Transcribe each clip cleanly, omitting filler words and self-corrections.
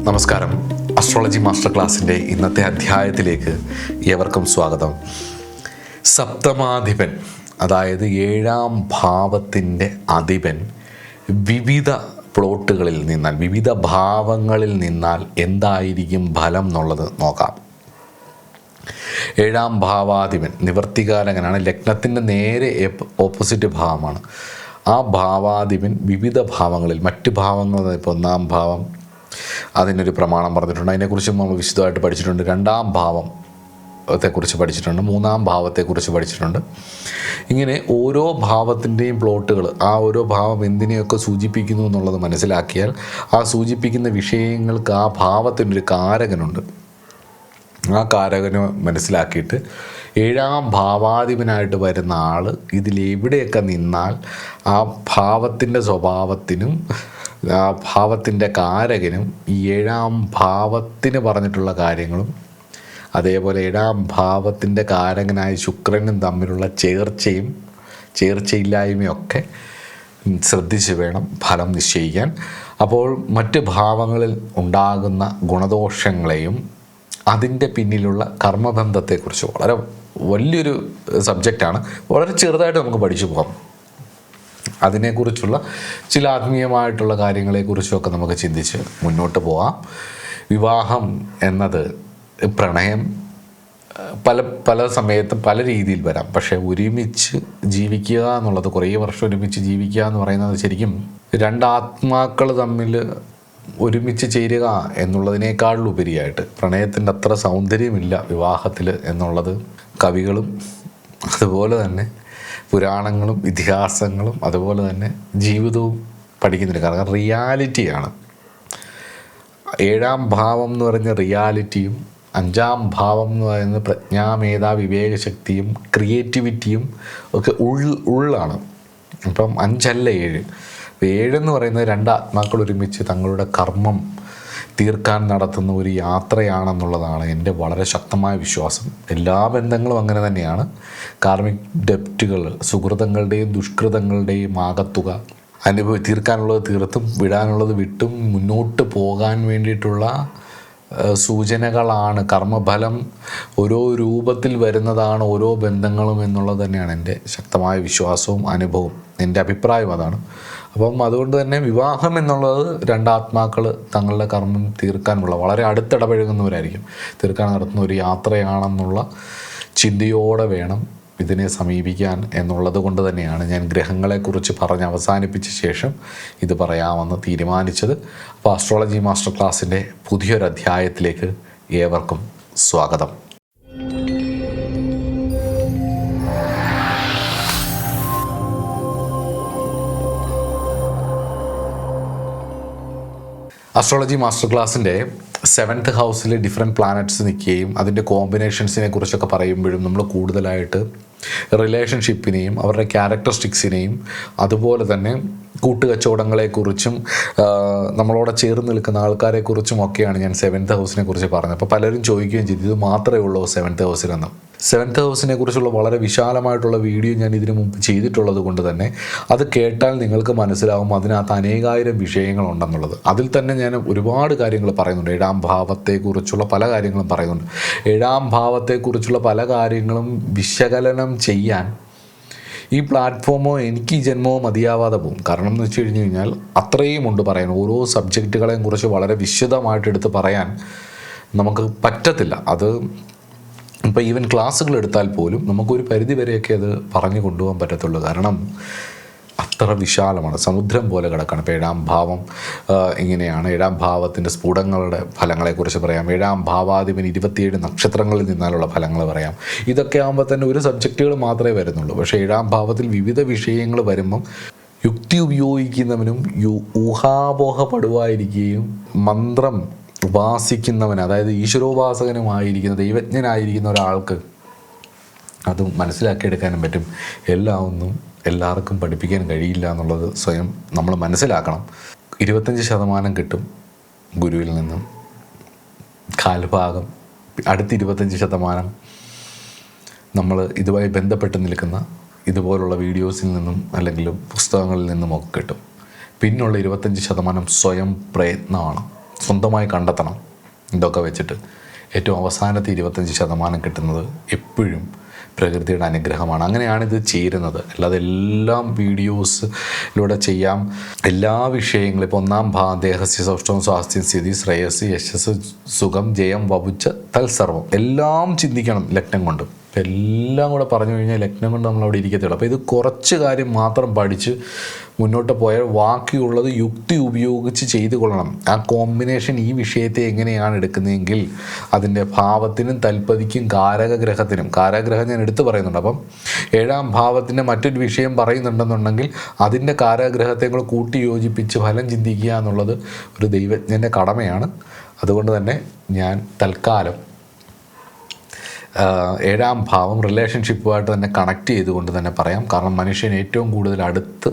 നമസ്കാരം. Astrology master ക്ലാസ്സിൻ്റെ ഇന്നത്തെ അധ്യായത്തിലേക്ക് ഏവർക്കും സ്വാഗതം. സപ്തമാധിപൻ, അതായത് 7-ാം ഭാവത്തിൻ്റെ അധിപൻ വിവിധ പ്ലോട്ടുകളിൽ നിന്നാൽ, വിവിധ ഭാവങ്ങളിൽ നിന്നാൽ എന്തായിരിക്കും ഫലം എന്നുള്ളത് നോക്കാം. 7-ാം ഭാവാധിപൻ നിവർത്തികാരകനാണ്. ലഗ്നത്തിൻ്റെ നേരെ ഓപ്പോസിറ്റ് ഭാവമാണ്. ആ ഭാവാധിപൻ വിവിധ ഭാവങ്ങളിൽ, മറ്റ് ഭാവങ്ങൾ, ഇപ്പോൾ 1-ാം ഭാവം അതിനൊരു പ്രമാണം പറഞ്ഞിട്ടുണ്ട്, അതിനെക്കുറിച്ച് നമ്മൾ വിശദമായിട്ട് പഠിച്ചിട്ടുണ്ട്. 2-ാം ഭാവത്തെക്കുറിച്ച് പഠിച്ചിട്ടുണ്ട്, 3-ാം ഭാവത്തെക്കുറിച്ച് പഠിച്ചിട്ടുണ്ട്. ഇങ്ങനെ ഓരോ ഭാവത്തിൻ്റെയും പ്ലോട്ടുകൾ, ആ ഓരോ ഭാവം എന്തിനെയൊക്കെ സൂചിപ്പിക്കുന്നു എന്നുള്ളത് മനസ്സിലാക്കിയാൽ ആ സൂചിപ്പിക്കുന്ന വിഷയങ്ങൾക്ക് ആ ഭാവത്തിനൊരു കാരകനുണ്ട്. ആ കാരകന് മനസ്സിലാക്കിയിട്ട് 7-ാം ഭാവാധിപനായിട്ട് വരുന്ന ആൾ ഇതിലെവിടെയൊക്കെ നിന്നാൽ ആ ഭാവത്തിൻ്റെ സ്വഭാവത്തിനും ആ ഭാവത്തിൻ്റെ കാരകനും ഈ 7-ാം ഭാവത്തിന് പറഞ്ഞിട്ടുള്ള കാര്യങ്ങളും, അതേപോലെ 7-ാം ഭാവത്തിൻ്റെ കാരകനായ ശുക്രനും തമ്മിലുള്ള ചേർച്ചയില്ലായ്മയൊക്കെ ശ്രദ്ധിച്ച് വേണം ഫലം നിശ്ചയിക്കാൻ. അപ്പോൾ മറ്റ് ഭാവങ്ങളിൽ ഉണ്ടാകുന്ന ഗുണദോഷങ്ങളെയും അതിൻ്റെ പിന്നിലുള്ള കർമ്മബന്ധത്തെക്കുറിച്ച് വളരെ വലിയൊരു സബ്ജക്റ്റാണ്. വളരെ ചെറുതായിട്ട് നമുക്ക് പഠിച്ചു പോകാം. അതിനെക്കുറിച്ചുള്ള ചില ആത്മീയമായിട്ടുള്ള കാര്യങ്ങളെക്കുറിച്ചൊക്കെ നമുക്ക് ചിന്തിച്ച് മുന്നോട്ട് പോകാം. വിവാഹം എന്നത്, പ്രണയം പല സമയത്തും പല രീതിയിൽ വരാം. പക്ഷേ ഒരുമിച്ച് ജീവിക്കുക എന്നുള്ളത്, കുറേ വർഷം ഒരുമിച്ച് ജീവിക്കുക എന്ന് പറയുന്നത് ശരിക്കും രണ്ടാത്മാക്കൾ തമ്മിൽ ഒരുമിച്ച് ചേരുക എന്നുള്ളതിനേക്കാളുപരിയായിട്ട് പ്രണയത്തിൻ്റെ അത്ര സൗന്ദര്യമില്ല വിവാഹത്തിൽ എന്നുള്ളത് കവികളും അതുപോലെ തന്നെ പുരാണങ്ങളും ഇതിഹാസങ്ങളും അതുപോലെ തന്നെ ജീവിതവും പഠിക്കുന്നുണ്ട്. കാരണം റിയാലിറ്റിയാണ്. 7-ാം ഭാവം എന്ന് പറഞ്ഞ റിയാലിറ്റിയും 5-ാം ഭാവം എന്ന് പറയുന്നത് പ്രജ്ഞാമേധാ വിവേകശക്തിയും ക്രിയേറ്റിവിറ്റിയും ഒക്കെ ഉള്ളാണ്. അപ്പം 5 അല്ല 7. 7 എന്ന് പറയുന്നത് 2 ആത്മാക്കൾ ഒരുമിച്ച് തങ്ങളുടെ കർമ്മം തീർക്കാൻ നടത്തുന്ന ഒരു യാത്രയാണെന്നുള്ളതാണ് എൻ്റെ വളരെ ശക്തമായ വിശ്വാസം. എല്ലാ ബന്ധങ്ങളും അങ്ങനെ തന്നെയാണ്. കാർമിക് ഡെപ്റ്റുകൾ, സുഹൃതങ്ങളുടെയും ദുഷ്കൃതങ്ങളുടെയും ആകത്തുക, തീർക്കാനുള്ളത് തീർത്തും വിടാനുള്ളത് വിട്ടും മുന്നോട്ട് പോകാൻ വേണ്ടിയിട്ടുള്ള സൂചനകളാണ്. കർമ്മഫലം ഓരോ രൂപത്തിൽ വരുന്നതാണ് ഓരോ ബന്ധങ്ങളും എന്നുള്ളത് തന്നെയാണ് എൻ്റെ ശക്തമായ വിശ്വാസവും അനുഭവവും. എൻ്റെ അഭിപ്രായം അതാണ്. അപ്പം അതുകൊണ്ട് തന്നെ വിവാഹം എന്നുള്ളത് 2 ആത്മാക്കൾ തങ്ങളുടെ കർമ്മം തീർക്കാനുള്ള, വളരെ അടുത്തിടപഴകുന്നവരായിരിക്കും, തീർക്കാൻ നടത്തുന്ന ഒരു യാത്രയാണെന്നുള്ള ചിന്തയോടെ വേണം ഇതിനെ സമീപിക്കാൻ എന്നുള്ളത് കൊണ്ട് തന്നെയാണ് ഞാൻ ഗ്രഹങ്ങളെക്കുറിച്ച് പറഞ്ഞ് അവസാനിപ്പിച്ച ശേഷം ഇത് പറയാമെന്ന് തീരുമാനിച്ചത്. അപ്പോൾ അസ്ട്രോളജി മാസ്റ്റർ ക്ലാസ്സിൻ്റെ പുതിയൊരു അധ്യായത്തിലേക്ക് ഏവർക്കും സ്വാഗതം. അസ്ട്രോളജി മാസ്റ്റർ ക്ലാസ്സിൻ്റെ 7th ഹൗസിൽ ഡിഫറെൻറ്റ് പ്ലാനറ്റ്സ് നിൽക്കുകയും അതിൻ്റെ കോമ്പിനേഷൻസിനെ കുറിച്ചൊക്കെ പറയുമ്പോഴും നമ്മൾ കൂടുതലായിട്ട് റിലേഷൻഷിപ്പിനെയും അവരുടെ ക്യാരക്ടറിസ്റ്റിക്സിനെയും അതുപോലെ തന്നെ കൂട്ടുകച്ചവടങ്ങളെക്കുറിച്ചും നമ്മളോട് ചേർന്ന് നിൽക്കുന്ന ആൾക്കാരെക്കുറിച്ചും ഒക്കെയാണ് ഞാൻ 7th ഹൗസിനെ കുറിച്ച് പറഞ്ഞത്. അപ്പോൾ പലരും ചോദിക്കുകയും ചെയ്തു, ഇത് മാത്രമേ ഉള്ളൂ 7th ഹൗസിലെന്ന്. 7th ഹൗസിനെ കുറിച്ചുള്ള വളരെ വിശാലമായിട്ടുള്ള വീഡിയോ ഞാൻ ഇതിനു മുമ്പ് ചെയ്തിട്ടുള്ളത് കൊണ്ട് തന്നെ അത് കേട്ടാൽ നിങ്ങൾക്ക് മനസ്സിലാവും അതിനകത്ത് അനേകായിരം വിഷയങ്ങളുണ്ടെന്നുള്ളത്. അതിൽ തന്നെ ഞാൻ ഒരുപാട് കാര്യങ്ങൾ പറയുന്നുണ്ട്. 7-ാം ഭാവത്തെക്കുറിച്ചുള്ള പല കാര്യങ്ങളും പറയുന്നുണ്ട്. 7-ാം ഭാവത്തെക്കുറിച്ചുള്ള പല കാര്യങ്ങളും വിശകലനം ചെയ്യാൻ ഈ പ്ലാറ്റ്ഫോമോ എനിക്ക് ഈ ജന്മമോ മതിയാവാതെ പോകും. കാരണം എന്ന് വെച്ച് കഴിഞ്ഞ് കഴിഞ്ഞാൽ അത്രയും ഉണ്ട് പറയാൻ. ഓരോ സബ്ജക്റ്റുകളെയും കുറിച്ച് വളരെ വിശദമായിട്ട് എടുത്ത് പറയാൻ നമുക്ക് പറ്റത്തില്ല. അത് ഇപ്പോൾ ഈവൻ ക്ലാസ്സുകൾ എടുത്താൽ പോലും നമുക്കൊരു പരിധി വരെയൊക്കെ അത് പറഞ്ഞു കൊണ്ടുപോകാൻ പറ്റത്തുള്ളൂ. കാരണം അത്ര വിശാലമാണ്, സമുദ്രം പോലെ കിടക്കണം. ഇപ്പോൾ 7-ാം ഭാവം ഇങ്ങനെയാണ്. 7-ാം ഭാവത്തിൻ്റെ സ്ഫുടങ്ങളുടെ ഫലങ്ങളെക്കുറിച്ച് പറയാം. 7-ാം ഭാവാധിപൻ 27 നക്ഷത്രങ്ങളിൽ നിന്നാലുള്ള ഫലങ്ങൾ പറയാം. ഇതൊക്കെ ആകുമ്പോൾ തന്നെ ഒരു സബ്ജക്റ്റുകൾ മാത്രമേ വരുന്നുള്ളൂ. പക്ഷേ 7-ാം ഭാവത്തിൽ വിവിധ വിഷയങ്ങൾ വരുമ്പം യുക്തി ഉപയോഗിക്കുന്നവനും ഊഹാപോഹപ്പെടുവായിരിക്കുകയും മന്ത്രം ഉപാസിക്കുന്നവൻ, അതായത് ഈശ്വരോപാസകനുമായിരിക്കുന്ന ദൈവജ്ഞനായിരിക്കുന്ന ഒരാൾക്ക് അത് മനസ്സിലാക്കിയെടുക്കാനും പറ്റും. എല്ലാം ഒന്നും എല്ലാവർക്കും പഠിപ്പിക്കാൻ കഴിയില്ല എന്നുള്ളത് സ്വയം നമ്മൾ മനസ്സിലാക്കണം. 25% കിട്ടും ഗുരുവിൽ നിന്നും, കാൽഭാഗം അടുത്ത 25% നമ്മൾ ഇതുമായി ബന്ധപ്പെട്ട് നിൽക്കുന്ന ഇതുപോലുള്ള വീഡിയോസിൽ നിന്നും അല്ലെങ്കിൽ പുസ്തകങ്ങളിൽ നിന്നുമൊക്കെ കിട്ടും. പിന്നുള്ള 25% സ്വയം പ്രയത്നമാണ്. സ്വന്തമായി കണ്ടെത്തണം. ഇതൊക്കെ വെച്ചിട്ട് ഏറ്റവും അവസാനത്തെ 25% കിട്ടുന്നത് എപ്പോഴും പ്രകൃതിയുടെ അനുഗ്രഹമാണ്. അങ്ങനെയാണ് ഇത് ചേരുന്നത്. അല്ലാതെ എല്ലാം വീഡിയോസിലൂടെ ചെയ്യാം. എല്ലാ വിഷയങ്ങളും ഇപ്പോൾ 1-ാം ഭാഗം ദേഹസ്യ സൗഷ്ഠവം സ്വാസ്ഥ്യം സ്ഥിതി ശ്രേയസ് യശസ് സുഖം ജയം വപുച്ച തൽസർവം എല്ലാം ചിന്തിക്കണം ലഗ്നം കൊണ്ട്. എല്ലാം കൂടെ പറഞ്ഞു കഴിഞ്ഞാൽ ലഗ്നം കൊണ്ട് നമ്മളവിടെ ഇരിക്കത്തുള്ളൂ. അപ്പോൾ ഇത് കുറച്ച് കാര്യം മാത്രം പഠിച്ച് മുന്നോട്ട് പോയാൽ ബാക്കിയുള്ളത് യുക്തി ഉപയോഗിച്ച് ചെയ്തു കൊള്ളണം. ആ കോമ്പിനേഷൻ ഈ വിഷയത്തെ എങ്ങനെയാണ് എടുക്കുന്നതെങ്കിൽ അതിൻ്റെ ഭാവത്തിനും തൽപ്പതിക്കും കാരകഗ്രഹം ഞാൻ എടുത്തു പറയുന്നുണ്ട്. അപ്പം 7-ാം ഭാവത്തിൻ്റെ മറ്റൊരു വിഷയം പറയുന്നുണ്ടെന്നുണ്ടെങ്കിൽ അതിൻ്റെ കാരകഗ്രഹത്തെ കൂടെ കൂട്ടി യോജിപ്പിച്ച് ഫലം ചിന്തിക്കുക എന്നുള്ളത് ഒരു ദൈവജ്ഞൻ്റെ കടമയാണ്. അതുകൊണ്ട് തന്നെ ഞാൻ തൽക്കാലം 7-ാം ഭാവം റിലേഷൻഷിപ്പുമായിട്ട് തന്നെ കണക്ട് ചെയ്തുകൊണ്ട് തന്നെ പറയാം. കാരണം മനുഷ്യൻ ഏറ്റവും കൂടുതൽ അടുത്ത്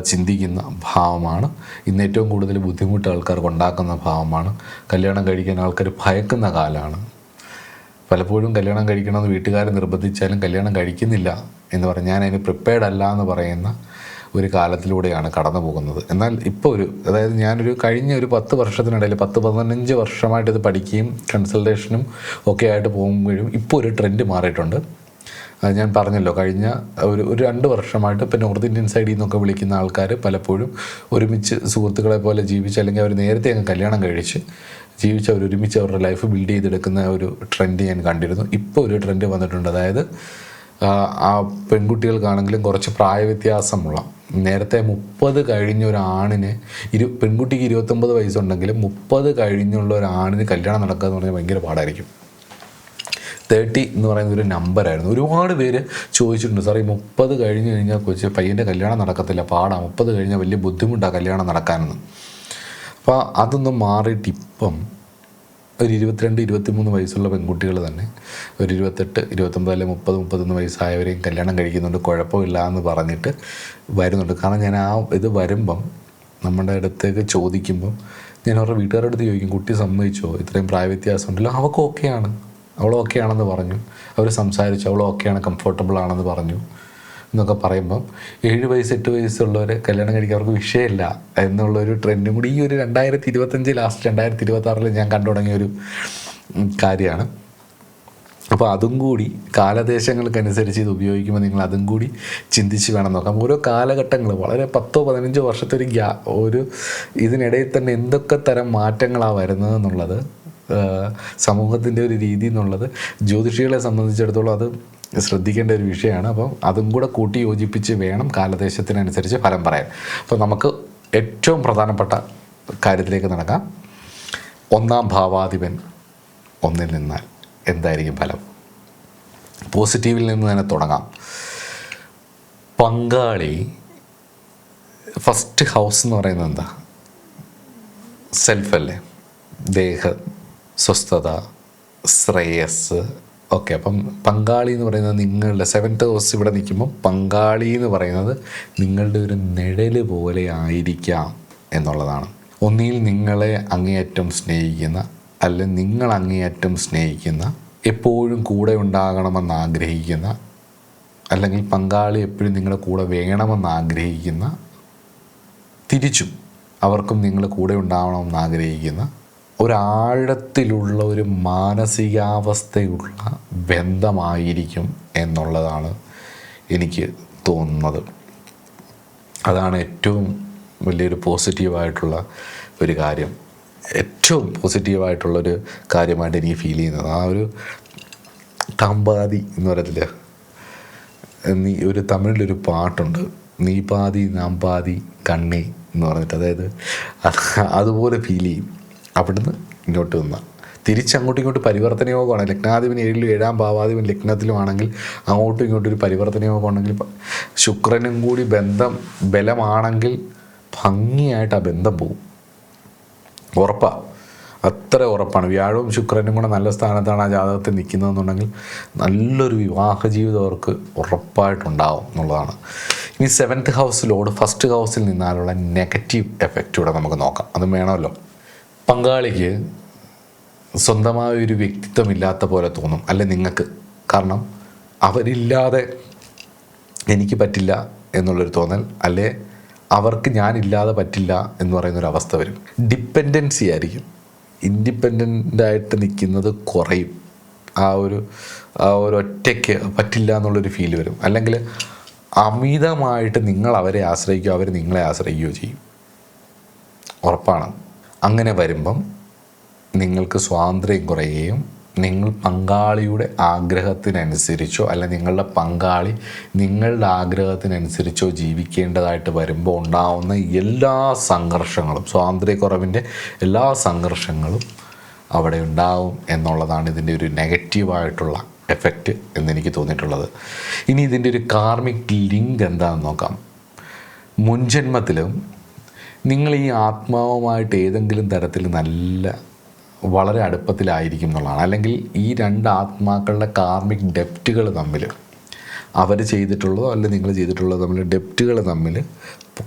ചിന്തിക്കുന്ന ഭാവമാണ്. ഇന്ന് ഏറ്റവും കൂടുതൽ ബുദ്ധിമുട്ട് ആൾക്കാർക്ക് ഉണ്ടാക്കുന്ന ഭാവമാണ്. കല്യാണം കഴിക്കാൻ ആൾക്കാർ ഭയക്കുന്ന കാലമാണ്. പലപ്പോഴും കല്യാണം കഴിക്കണമെന്ന് വീട്ടുകാർ നിർബന്ധിച്ചാലും കല്യാണം കഴിക്കുന്നില്ല എന്ന് പറഞ്ഞ് ഞാൻ അതിന് പ്രിപ്പയർഡ് അല്ല എന്ന് പറയുന്ന ഒരു കാലത്തിലൂടെയാണ് കടന്നു പോകുന്നത്. എന്നാൽ ഇപ്പോൾ അതായത് ഞാനൊരു കഴിഞ്ഞ ഒരു 10 വർഷത്തിനിടയിൽ 10-15 വർഷമായിട്ട് ഇത് പഠിക്കുകയും കൺസൾട്ടേഷനും ഒക്കെ ആയിട്ട് പോകുമ്പോഴും ഇപ്പോൾ ഒരു ട്രെൻഡ് മാറിയിട്ടുണ്ട്. ഞാൻ പറഞ്ഞല്ലോ, കഴിഞ്ഞ ഒരു 2 വർഷമായിട്ട് ഇപ്പോൾ നോർത്ത് ഇന്ത്യൻ സൈഡിൽ നിന്നൊക്കെ വിളിക്കുന്ന ആൾക്കാർ പലപ്പോഴും ഒരുമിച്ച് സുഹൃത്തുക്കളെ പോലെ ജീവിച്ച്, അല്ലെങ്കിൽ അവർ നേരത്തെ അങ്ങ് കല്യാണം കഴിച്ച് ജീവിച്ച് അവരൊരുമിച്ച് അവരുടെ ലൈഫ് ബിൽഡ് ചെയ്തെടുക്കുന്ന ഒരു ട്രെൻഡ് ഞാൻ കണ്ടിരുന്നു. ഇപ്പോൾ ഒരു ട്രെൻഡ് വന്നിട്ടുണ്ട്. അതായത് ആ പെൺകുട്ടികൾക്കാണെങ്കിലും കുറച്ച് പ്രായവ്യത്യാസമുള്ള, നേരത്തെ 30 കഴിഞ്ഞ ഒരു ആണിന് പെൺകുട്ടിക്ക് 29 വയസ്സുണ്ടെങ്കിലും 30 കഴിഞ്ഞുള്ള ഒരു ആണിന് കല്യാണം നടക്കുക എന്ന് പറഞ്ഞാൽ ഭയങ്കര പാടായിരിക്കും. 30 എന്ന് പറയുന്ന ഒരു നമ്പറായിരുന്നു. ഒരുപാട് പേര് ചോദിച്ചിട്ടുണ്ട്, സാർ ഈ 30 കഴിഞ്ഞ് കഴിഞ്ഞാൽ പയ്യൻ്റെ കല്യാണം നടക്കത്തില്ല, പാടാം, 30 കഴിഞ്ഞാൽ വലിയ ബുദ്ധിമുട്ടാണ് കല്യാണം നടക്കാനെന്ന്. അപ്പോൾ അതൊന്നും മാറിയിട്ട് ഇപ്പം ഒരു 22-23 വയസ്സുള്ള പെൺകുട്ടികൾ തന്നെ ഒരു 28, 29 അല്ലെങ്കിൽ 30, 31 വയസ്സായവരെയും കല്യാണം കഴിക്കുന്നുണ്ട്, കുഴപ്പമില്ല എന്ന് പറഞ്ഞിട്ട് വരുന്നുണ്ട്. കാരണം ഞാൻ ഇത് വരുമ്പം നമ്മുടെ അടുത്തേക്ക് ചോദിക്കുമ്പം ഞാൻ അവരുടെ വീട്ടുകാരുടെ അടുത്ത് ചോദിക്കും, കുട്ടി സമ്മതിച്ചോ, ഇത്രയും പ്രായവ്യത്യാസം ഉണ്ടല്ലോ, അവൾക്ക് ഓക്കെയാണ്, അവൾ ഓക്കെയാണെന്ന് പറഞ്ഞു, അവർ സംസാരിച്ചു, അവൾ ഓക്കെയാണ്, കംഫർട്ടബിൾ ആണെന്ന് പറഞ്ഞു എന്നൊക്കെ പറയുമ്പം 7 വയസ്സ് 8 വയസ്സുള്ളവരെ കല്യാണം കഴിക്കാൻ അവർക്ക് വിഷയമില്ല എന്നുള്ളൊരു ട്രെൻഡും കൂടി ഈ ഒരു 2025 ലാസ്റ്റ് 2026 ഞാൻ കണ്ടു തുടങ്ങിയ ഒരു കാര്യമാണ്. അപ്പോൾ അതും കൂടി കാലദേശങ്ങൾക്കനുസരിച്ച് ഇത് ഉപയോഗിക്കുമ്പോൾ നിങ്ങൾ അതും കൂടി ചിന്തിച്ച് വേണം നോക്കാം. ഓരോ കാലഘട്ടങ്ങൾ വളരെ 10-15 വർഷത്തെ ഒരു ഇതിനിടയിൽ തന്നെ എന്തൊക്കെ തരം മാറ്റങ്ങളാണ് വരുന്നതെന്നുള്ളത്, സമൂഹത്തിൻ്റെ ഒരു രീതി എന്നുള്ളത് ജ്യോതിഷികളെ സംബന്ധിച്ചിടത്തോളം അത് ശ്രദ്ധിക്കേണ്ട ഒരു വിഷയമാണ്. അപ്പം അതും കൂടെ കൂട്ടി യോജിപ്പിച്ച് വേണം കാലദേശത്തിനനുസരിച്ച് ഫലം പറയാൻ. അപ്പോൾ നമുക്ക് ഏറ്റവും പ്രധാനപ്പെട്ട കാര്യത്തിലേക്ക് നടക്കാം. 1-ാം ഭാവാധിപൻ 1-ൽ നിന്നാൽ എന്തായിരിക്കും ഫലം? പോസിറ്റീവിൽ നിന്ന് തന്നെ തുടങ്ങാം. പങ്കാളി ഫസ്റ്റ് ഹൗസ് എന്ന് പറയുന്നത് എന്താ? സെൽഫ് അല്ലേ? ദേഹം, സ്വസ്ഥത, ശ്രേയസ്. ഓക്കെ, അപ്പം പങ്കാളി എന്ന് പറയുന്നത് നിങ്ങളുടെ 7th ഹൗസ് ഇവിടെ നിൽക്കുമ്പോൾ പങ്കാളി എന്ന് പറയുന്നത് നിങ്ങളുടെ ഒരു നിഴൽ പോലെ ആയിരിക്കാം എന്നുള്ളതാണ്. ഒന്നിൽ നിങ്ങളെ അങ്ങേയറ്റം സ്നേഹിക്കുന്ന, അല്ലെങ്കിൽ നിങ്ങൾ അങ്ങേയറ്റം സ്നേഹിക്കുന്ന, എപ്പോഴും കൂടെ ഉണ്ടാകണമെന്ന് ആഗ്രഹിക്കുന്ന, അല്ലെങ്കിൽ പങ്കാളി എപ്പോഴും നിങ്ങളുടെ കൂടെ വേണമെന്ന് ആഗ്രഹിക്കുന്ന, തിരിച്ചും അവർക്കും നിങ്ങൾ കൂടെ ഉണ്ടാവണമെന്ന് ആഗ്രഹിക്കുന്ന ഒരാഴത്തിലുള്ള ഒരു മാനസികാവസ്ഥയുള്ള ബന്ധമായിരിക്കും എന്നുള്ളതാണ് എനിക്ക് തോന്നുന്നത്. അതാണ് ഏറ്റവും വലിയൊരു പോസിറ്റീവായിട്ടുള്ള ഒരു കാര്യം, ഏറ്റവും പോസിറ്റീവായിട്ടുള്ളൊരു കാര്യമായിട്ട് എനിക്ക് ഫീൽ ചെയ്യുന്നത്. ആ ഒരു തമ്പാതി എന്ന് പറയത്തില്ല, ഒരു തമിഴിലൊരു പാട്ടുണ്ട്, നീ പാതി നാം പാതി കണ്ണി എന്ന് പറഞ്ഞിട്ട്, അതായത് അതുപോലെ ഫീൽ ചെയ്യും. അവിടുന്ന് ഇങ്ങോട്ട് വന്നാൽ തിരിച്ചങ്ങോട്ടും ഇങ്ങോട്ട് പരിവർത്തന യോഗമാണ്. ലഗ്നാധിപൻ 7-ലും 7-ാം ഭാവാധിപൻ ലഗ്നത്തിലുമാണെങ്കിൽ അങ്ങോട്ടും ഇങ്ങോട്ടും ഒരു പരിവർത്തന യോഗമാണെങ്കിൽ, ശുക്രനും കൂടി ബലമാണെങ്കിൽ ഭംഗിയായിട്ട് ആ ബന്ധം പോകും, ഉറപ്പാണ്, അത്ര ഉറപ്പാണ്. വ്യാഴവും ശുക്രനും കൂടെ നല്ല സ്ഥാനത്താണ് ആ ജാതകത്തിൽ നിൽക്കുന്നതെന്നുണ്ടെങ്കിൽ നല്ലൊരു വിവാഹ ജീവിതം അവർക്ക് ഉറപ്പായിട്ടുണ്ടാവും എന്നുള്ളതാണ്. ഇനി 7th ഹൗസിലോട് ഫസ്റ്റ് ഹൗസിൽ നിന്നാലുള്ള നെഗറ്റീവ് എഫക്റ്റ് കൂടെ നമുക്ക് നോക്കാം. അതും വേണമല്ലോ. പങ്കാളിക്ക് സ്വന്തമായ ഒരു വ്യക്തിത്വം ഇല്ലാത്ത പോലെ തോന്നും, അല്ലെ നിങ്ങൾക്ക്. കാരണം അവരില്ലാതെ എനിക്ക് പറ്റില്ല എന്നുള്ളൊരു തോന്നൽ, അല്ലെ അവർക്ക് ഞാനില്ലാതെ പറ്റില്ല എന്ന് പറയുന്നൊരവസ്ഥ വരും. ഡിപ്പെൻഡൻസി ആയിരിക്കും. ഇൻഡിപെൻഡൻ്റായിട്ട് നിൽക്കുന്നത് കുറയും. ആ ഒരു ഒറ്റയ്ക്ക് പറ്റില്ല എന്നുള്ളൊരു ഫീൽ വരും. അല്ലെങ്കിൽ അമിതമായിട്ട് നിങ്ങൾ അവരെ ആശ്രയിക്കുകയോ അവർ നിങ്ങളെ ആശ്രയിക്കുകയോ ചെയ്യും. ഉറപ്പാണ്. അങ്ങനെ വരുമ്പം നിങ്ങൾക്ക് സ്വാതന്ത്ര്യം കുറയുകയും നിങ്ങൾ പങ്കാളിയുടെ ആഗ്രഹത്തിനനുസരിച്ചോ അല്ല നിങ്ങളുടെ പങ്കാളി നിങ്ങളുടെ ആഗ്രഹത്തിനനുസരിച്ചോ ജീവിക്കേണ്ടതായിട്ട് വരുമ്പോൾ ഉണ്ടാവുന്ന എല്ലാ സംഘർഷങ്ങളും, സ്വാതന്ത്ര്യക്കുറവിൻ്റെ എല്ലാ സംഘർഷങ്ങളും അവിടെ ഉണ്ടാവും എന്നുള്ളതാണ് ഇതിൻ്റെ ഒരു നെഗറ്റീവായിട്ടുള്ള എഫക്റ്റ് എന്നെനിക്ക് തോന്നിയിട്ടുള്ളത്. ഇനി ഇതിൻ്റെ ഒരു കാർമിക് ലിങ്ക് എന്താണെന്ന് നോക്കാം. മുൻജന്മത്തിലും നിങ്ങൾ ഈ ആത്മാവുമായിട്ട് ഏതെങ്കിലും തരത്തിൽ വളരെ അടുപ്പത്തിലായിരിക്കും എന്നുള്ളതാണ്. അല്ലെങ്കിൽ ഈ രണ്ട് ആത്മാക്കളുടെ കാർമിക് ഡെപ്റ്റുകൾ തമ്മിൽ, അവർ ചെയ്തിട്ടുള്ളതോ അല്ല നിങ്ങൾ ചെയ്തിട്ടുള്ളതോ തമ്മിൽ ഡെപ്റ്റുകൾ തമ്മിൽ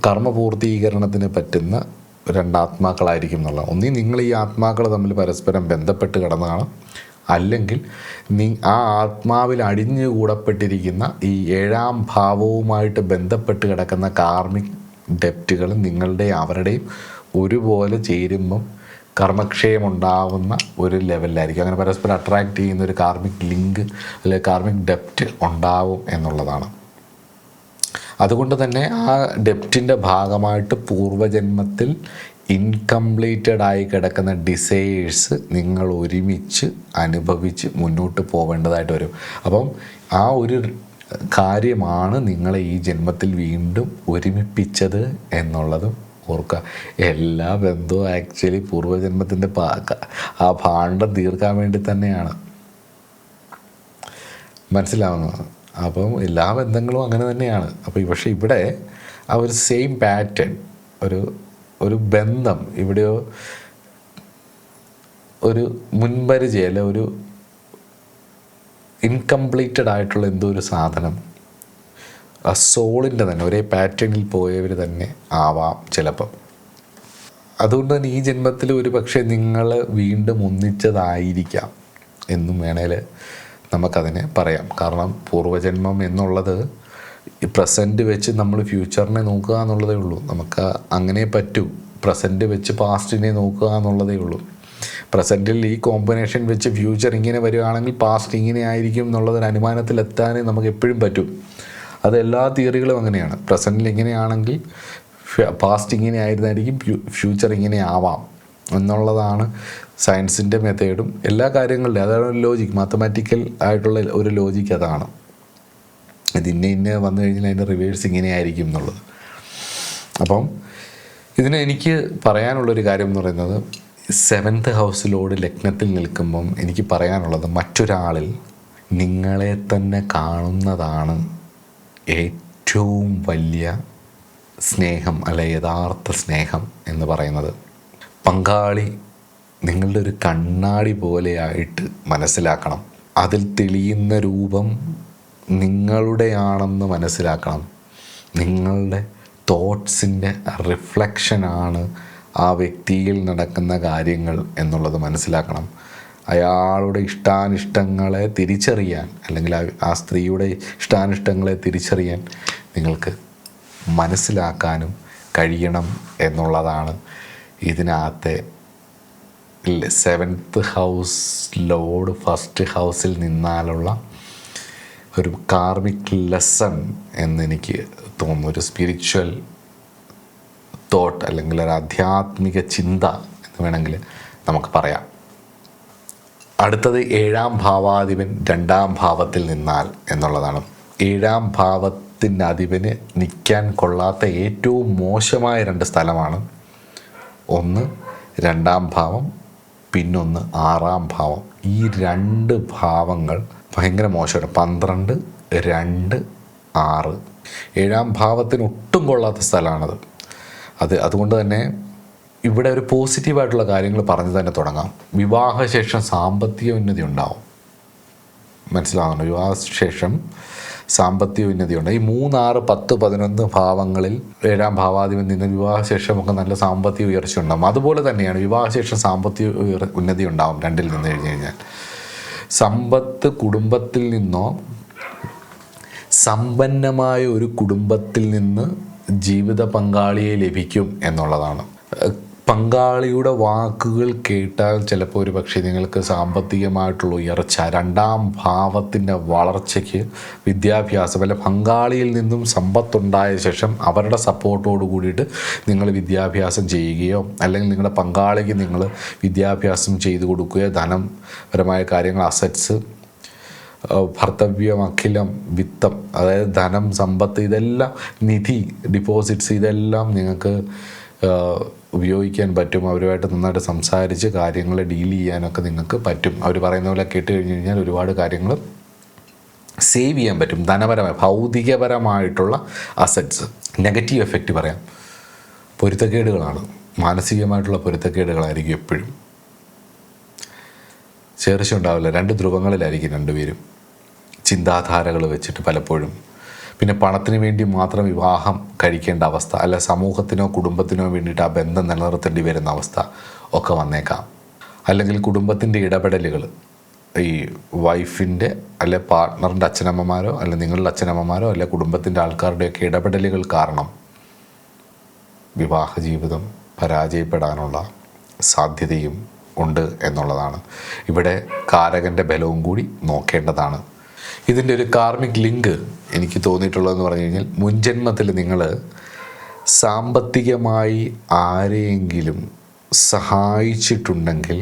കർമ്മപൂർത്തീകരണത്തിന് പറ്റുന്ന രണ്ടാത്മാക്കളായിരിക്കും എന്നുള്ളത്. ഒന്നീ നിങ്ങൾ ഈ ആത്മാക്കൾ തമ്മിൽ പരസ്പരം ബന്ധപ്പെട്ട് കിടന്നതാണ്, അല്ലെങ്കിൽ ആ ആത്മാവിൽ അടിഞ്ഞുകൂടപ്പെട്ടിരിക്കുന്ന ഈ 7ാം ഭാവവുമായിട്ട് ബന്ധപ്പെട്ട് കിടക്കുന്ന കാർമിക് ഡെപ്റ്റുകൾ നിങ്ങളുടെയും അവരുടെയും ഒരുപോലെ ചേരുമ്പം കർമ്മക്ഷയമുണ്ടാവുന്ന ഒരു ലെവലിലായിരിക്കും. അങ്ങനെ പരസ്പരം അട്രാക്റ്റ് ചെയ്യുന്ന ഒരു കാർമിക് ലിങ്ക് അല്ലെങ്കിൽ കാർമിക് ഡെപ്റ്റ് ഉണ്ടാവും എന്നുള്ളതാണ്. അതുകൊണ്ട് തന്നെ ആ ഡെപ്റ്റിൻ്റെ ഭാഗമായിട്ട് പൂർവജന്മത്തിൽ ഇൻകംപ്ലീറ്റഡ് ആയി കിടക്കുന്ന ഡിസയേഴ്സ് നിങ്ങൾ ഒരുമിച്ച് അനുഭവിച്ച് മുന്നോട്ട് പോവേണ്ടതായിട്ട് വരും. അപ്പം ആ ഒരു കാര്യമാണ് നിങ്ങളെ ഈ ജന്മത്തിൽ വീണ്ടും ഒരുമിപ്പിച്ചത് എന്നുള്ളതും ഓർക്കുക. എല്ലാ ബന്ധവും ആക്ച്വലി പൂർവ്വജന്മത്തിൻ്റെ ആ ഭാണ്ഡം തീർക്കാൻ വേണ്ടി തന്നെയാണ്. മനസ്സിലാവുന്നത്? അപ്പം എല്ലാ ബന്ധങ്ങളും അങ്ങനെ തന്നെയാണ്. അപ്പോൾ പക്ഷേ ഇവിടെ ആ ഒരു സെയിം പാറ്റേൺ, ഒരു ബന്ധം ഇവിടെയോ ഒരു മുൻപരിചയം അല്ല, ഒരു ഇൻകംപ്ലീറ്റഡ് ആയിട്ടുള്ള എന്തോ ഒരു സാധനം ആ സോളിൻ്റെ തന്നെ ഒരേ പാറ്റേണിൽ പോയവർ തന്നെ ആവാം ചിലപ്പം. അതുകൊണ്ട് തന്നെ ഈ ജന്മത്തിൽ ഒരു പക്ഷേ നിങ്ങൾ വീണ്ടും ഒന്നിച്ചതായിരിക്കാം എന്നും വേണേൽ നമുക്കതിനെ പറയാം. കാരണം പൂർവ്വജന്മം എന്നുള്ളത് ഈ പ്രസൻറ്റ് വെച്ച് നമ്മൾ ഫ്യൂച്ചറിനെ നോക്കുക എന്നുള്ളതേ ഉള്ളൂ. നമുക്ക് അങ്ങനെ പറ്റൂ. പ്രസൻറ്റ് വെച്ച് പാസ്റ്റിനെ നോക്കുക എന്നുള്ളതേ ഉള്ളൂ. പ്രസൻറ്റിൽ ഈ കോമ്പിനേഷൻ വെച്ച് ഫ്യൂച്ചർ ഇങ്ങനെ വരികയാണെങ്കിൽ പാസ്റ്റ് ഇങ്ങനെ ആയിരിക്കും എന്നുള്ളതൊരു അനുമാനത്തിലെത്താനേ നമുക്ക് എപ്പോഴും പറ്റും. അത് എല്ലാ തിയറികളും അങ്ങനെയാണ്. പ്രസൻറ്റിൽ ഇങ്ങനെയാണെങ്കിൽ പാസ്റ്റ് ഇങ്ങനെ ആയിരുന്നായിരിക്കും ഫ്യൂച്ചർ ഇങ്ങനെ ആവാം എന്നുള്ളതാണ് സയൻസിൻ്റെ മെത്തേഡും എല്ലാ കാര്യങ്ങളുടെയും. അതാണ് ഒരു ലോജിക്ക്, മാത്തമാറ്റിക്കൽ ആയിട്ടുള്ള ഒരു ലോജിക്ക് അതാണ്. ഇത് ഇന്ന വന്നു കഴിഞ്ഞാൽ അതിൻ്റെ റിവേഴ്സ് ഇങ്ങനെ ആയിരിക്കും എന്നുള്ളത്. അപ്പം ഇതിന് എനിക്ക് പറയാനുള്ളൊരു കാര്യം എന്ന് പറയുന്നത്, 7th ഹൗസിലോട് ലഗ്നത്തിൽ നിൽക്കുമ്പം എനിക്ക് പറയാനുള്ളത്, മറ്റൊരാളിൽ നിങ്ങളെ തന്നെ കാണുന്നതാണ് ഏറ്റവും വലിയ സ്നേഹം അല്ലെ യഥാർത്ഥ സ്നേഹം എന്ന് പറയുന്നത്. പങ്കാളി നിങ്ങളുടെ ഒരു കണ്ണാടി പോലെയായിട്ട് മനസ്സിലാക്കണം. അതിൽ തെളിയുന്ന രൂപം നിങ്ങളുടെയാണെന്ന് മനസ്സിലാക്കണം. നിങ്ങളുടെ തോട്ട്സിൻ്റെ റിഫ്ലക്ഷനാണ് ആ വ്യക്തിയിൽ നടക്കുന്ന കാര്യങ്ങൾ എന്നുള്ളത് മനസ്സിലാക്കണം. അയാളുടെ ഇഷ്ടാനിഷ്ടങ്ങളെ തിരിച്ചറിയാൻ, അല്ലെങ്കിൽ ആ സ്ത്രീയുടെ ഇഷ്ടാനിഷ്ടങ്ങളെ തിരിച്ചറിയാൻ നിങ്ങൾക്ക് മനസ്സിലാക്കാനും കഴിയണം എന്നുള്ളതാണ് ഇതിനകത്തെ 7th ഹൗസ് ലോഡ് 1st ഹൗസിൽ നിന്നാലുള്ള ഒരു കാർമിക് ലെസൺ എന്നെനിക്ക് തോന്നുന്നു. ഒരു സ്പിരിച്വൽ തോട്ട് അല്ലെങ്കിൽ ഒരു ആധ്യാത്മിക ചിന്ത എന്ന് വേണമെങ്കിൽ നമുക്ക് പറയാം. അടുത്തത് 7ാം ഭാവാധിപൻ 2ാം ഭാവത്തിൽ നിന്നാൽ എന്നുള്ളതാണ്. 7ാം ഭാവത്തിൻ്റെ അധിപന് നിൽക്കാൻ കൊള്ളാത്ത ഏറ്റവും മോശമായ 2 സ്ഥലമാണ്. ഒന്ന് 2ാം ഭാവം, പിന്നൊന്ന് 6ാം ഭാവം. ഈ 2 ഭാവങ്ങൾ ഭയങ്കര മോശമാണ്. 12, 2, 6. 7ാം ഭാവത്തിന് ഒട്ടും കൊള്ളാത്ത സ്ഥലമാണത്. അതുകൊണ്ട് തന്നെ ഇവിടെ ഒരു പോസിറ്റീവായിട്ടുള്ള കാര്യങ്ങൾ പറഞ്ഞ് തന്നെ തുടങ്ങാം. വിവാഹശേഷം സാമ്പത്തിക ഉന്നതി ഉണ്ടാവും. മനസ്സിലാവുന്നു? വിവാഹശേഷം സാമ്പത്തിക ഉന്നതി ഉണ്ട്. ഈ 3, 6, 10, 11 ഭാവങ്ങളിൽ 7ാം ഭാവാധിപൻ നിന്ന് വിവാഹശേഷമൊക്കെ നല്ല സാമ്പത്തിക ഉയർച്ച ഉണ്ടാകും. അതുപോലെ തന്നെയാണ് വിവാഹശേഷം സാമ്പത്തിക ഉന്നതി ഉണ്ടാവും 2ൽ നിന്ന് കഴിഞ്ഞാൽ. സമ്പത്ത് കുടുംബത്തിൽ നിന്നോ സമ്പന്നമായ ഒരു കുടുംബത്തിൽ നിന്ന് ജീവിത പങ്കാളിയെ ലഭിക്കും എന്നുള്ളതാണ്. പങ്കാളിയുടെ വാക്കുകൾ കേട്ടാൽ ചിലപ്പോൾ ഒരു പക്ഷേ നിങ്ങൾക്ക് സാമ്പത്തികമായിട്ടുള്ള ഉയർച്ച, രണ്ടാം ഭാവത്തിൻ്റെ വളർച്ചയ്ക്ക്, വിദ്യാഭ്യാസം, അല്ല പങ്കാളിയിൽ നിന്നും സമ്പത്തുണ്ടായ ശേഷം അവരുടെ സപ്പോർട്ടോട് കൂടിയിട്ട് നിങ്ങൾ വിദ്യാഭ്യാസം ചെയ്യുകയോ അല്ലെങ്കിൽ നിങ്ങളുടെ പങ്കാളിക്ക് നിങ്ങൾ വിദ്യാഭ്യാസം ചെയ്തു കൊടുക്കുകയോ, ധനപരമായ കാര്യങ്ങൾ, അസറ്റ്സ്, ഭർത്തവ്യം, അഖിലം, വിത്തം, അതായത് ധനം, സമ്പത്ത്, ഇതെല്ലാം, നിധി, ഡിപ്പോസിറ്റ്സ്, ഇതെല്ലാം നിങ്ങൾക്ക് ഉപയോഗിക്കാൻ പറ്റും. അവരുമായിട്ട് നന്നായിട്ട് സംസാരിച്ച് കാര്യങ്ങൾ ഡീൽ ചെയ്യാനൊക്കെ നിങ്ങൾക്ക് പറ്റും. അവർ പറയുന്ന പോലെ കേട്ട് കഴിഞ്ഞ് കഴിഞ്ഞാൽ ഒരുപാട് കാര്യങ്ങൾ സേവ് ചെയ്യാൻ പറ്റും. ധനപരമായ, ഭൗതികപരമായിട്ടുള്ള അസറ്റ്സ്. നെഗറ്റീവ് എഫക്റ്റ് പറയാം, പൊരുത്തക്കേടുകളാണ്. മാനസികമായിട്ടുള്ള പൊരുത്തക്കേടുകളായിരിക്കും എപ്പോഴും. ചേർച്ച ഉണ്ടാവില്ല. രണ്ട് ധ്രുവങ്ങളിലായിരിക്കും രണ്ടുപേരും, ചിന്താധാരകൾ വെച്ചിട്ട് പലപ്പോഴും. പിന്നെ പണത്തിന് വേണ്ടി മാത്രം വിവാഹം കഴിക്കേണ്ട അവസ്ഥ, അല്ല സമൂഹത്തിനോ കുടുംബത്തിനോ വേണ്ടിയിട്ട് ആ ബന്ധം നിലനിർത്തേണ്ടി വരുന്ന അവസ്ഥ ഒക്കെ വന്നേക്കാം. അല്ലെങ്കിൽ കുടുംബത്തിൻ്റെ ഇടപെടലുകൾ, ഈ വൈഫിൻ്റെ അല്ലെ പാർട്ട്ണറിൻ്റെ അച്ഛനമ്മമാരോ അല്ലെ നിങ്ങളുടെ അച്ഛനമ്മമാരോ അല്ലെ കുടുംബത്തിൻ്റെ ആൾക്കാരുടെയൊക്കെ ഇടപെടലുകൾ കാരണം വിവാഹ ജീവിതം പരാജയപ്പെടാനുള്ള സാധ്യതയും ഉണ്ട് എന്നുള്ളതാണ്. ഇവിടെ കാരകൻ്റെ ബലവും കൂടി നോക്കേണ്ടതാണ്. ഇതിൻ്റെ ഒരു കാർമിക് ലിങ്ക് എനിക്ക് തോന്നിയിട്ടുള്ളതെന്ന് പറഞ്ഞു കഴിഞ്ഞാൽ, മുൻജന്മത്തിൽ നിങ്ങൾ സാമ്പത്തികമായി ആരെയെങ്കിലും സഹായിച്ചിട്ടുണ്ടെങ്കിൽ,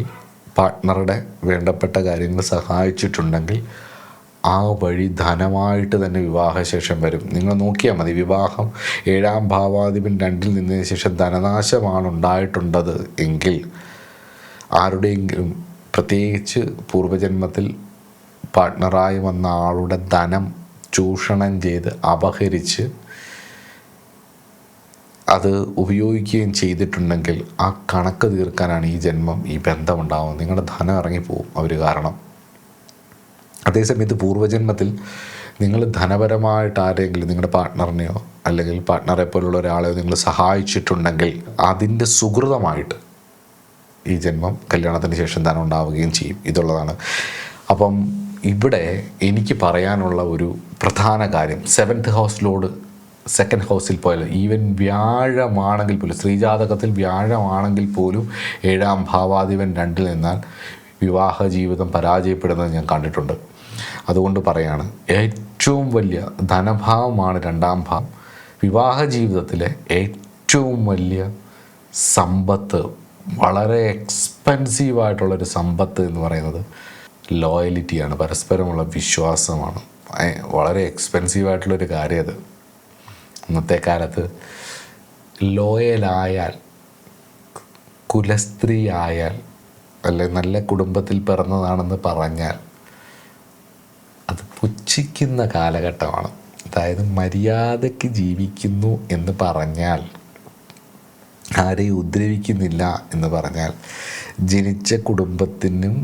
പാർട്ട്ണറുടെ വേണ്ടപ്പെട്ട കാര്യങ്ങൾ സഹായിച്ചിട്ടുണ്ടെങ്കിൽ, ആ വഴി ധനമായിട്ട് തന്നെ വിവാഹശേഷം വരും. നിങ്ങൾ നോക്കിയാൽ മതി. വിവാഹം 7ാം ഭാവാധിപൻ 2-ൽ നിന്നതിന് ശേഷം ധനനാശമാണ് ഉണ്ടായിട്ടുള്ളത് എങ്കിൽ, ആരുടെയെങ്കിലും പ്രത്യേകിച്ച് പൂർവ്വജന്മത്തിൽ പാർട്ട്ണറായി വന്ന ആളുടെ ധനം ചൂഷണം ചെയ്ത് അപഹരിച്ച് അത് ഉപയോഗിക്കുകയും ചെയ്തിട്ടുണ്ടെങ്കിൽ, ആ കണക്ക് തീർക്കാനാണ് ഈ ജന്മം, ഈ ബന്ധമുണ്ടാകുന്നത്. നിങ്ങളുടെ ധനം ഇറങ്ങിപ്പോവും അവർ കാരണം. അതേസമയത്ത് പൂർവ്വജന്മത്തിൽ നിങ്ങൾ ധനപരമായിട്ട് ആരെങ്കിലും, നിങ്ങളുടെ പാർട്ട്ണറിനെയോ അല്ലെങ്കിൽ പാർട്ട്ണറെ പോലുള്ള ഒരാളെയോ നിങ്ങൾ സഹായിച്ചിട്ടുണ്ടെങ്കിൽ, അതിൻ്റെ സുഹൃതമായിട്ട് ഈ ജന്മം കല്യാണത്തിന് ശേഷം ധനം ഉണ്ടാവുകയും ചെയ്യും. ഇതുള്ളതാണ്. അപ്പം ഇവിടെ എനിക്ക് പറയാനുള്ള ഒരു പ്രധാന കാര്യം, 7th ഹൗസിലോട് 2nd ഹൗസിൽ പോയാൽ, ഈവൻ വ്യാഴമാണെങ്കിൽ പോലും, ശ്രീജാതകത്തിൽ വ്യാഴമാണെങ്കിൽ പോലും 7ാം ഭാവാധിപൻ 2-ൽ നിന്നാൽ വിവാഹ ജീവിതം പരാജയപ്പെടുന്നത് ഞാൻ കണ്ടിട്ടുണ്ട്. അതുകൊണ്ട് പറയാണ്, ഏറ്റവും വലിയ ധനഭാവമാണ് 2ാം ഭാവം. വിവാഹ ജീവിതത്തിലെ ഏറ്റവും വലിയ സമ്പത്ത്, വളരെ എക്സ്പെൻസീവായിട്ടുള്ളൊരു സമ്പത്ത് എന്ന് പറയുന്നത് ലോയലിറ്റിയാണ്, പരസ്പരമുള്ള വിശ്വാസമാണ്. വളരെ എക്സ്പെൻസീവായിട്ടുള്ളൊരു കാര്യം അത്. ഇന്നത്തെ കാലത്ത് ലോയലായാൽ, കുലസ്ത്രീ ആയാൽ, അല്ലെ നല്ല കുടുംബത്തിൽ പിറന്നതാണെന്ന് പറഞ്ഞാൽ അത് പുച്ഛിക്കുന്ന കാലഘട്ടമാണ്. അതായത് മര്യാദയ്ക്ക് ജീവിക്കുന്നു എന്ന് പറഞ്ഞാൽ, ആരെയും ഉപദ്രവിക്കുന്നില്ല എന്ന് പറഞ്ഞാൽ, ജനിച്ച കുടുംബത്തിനും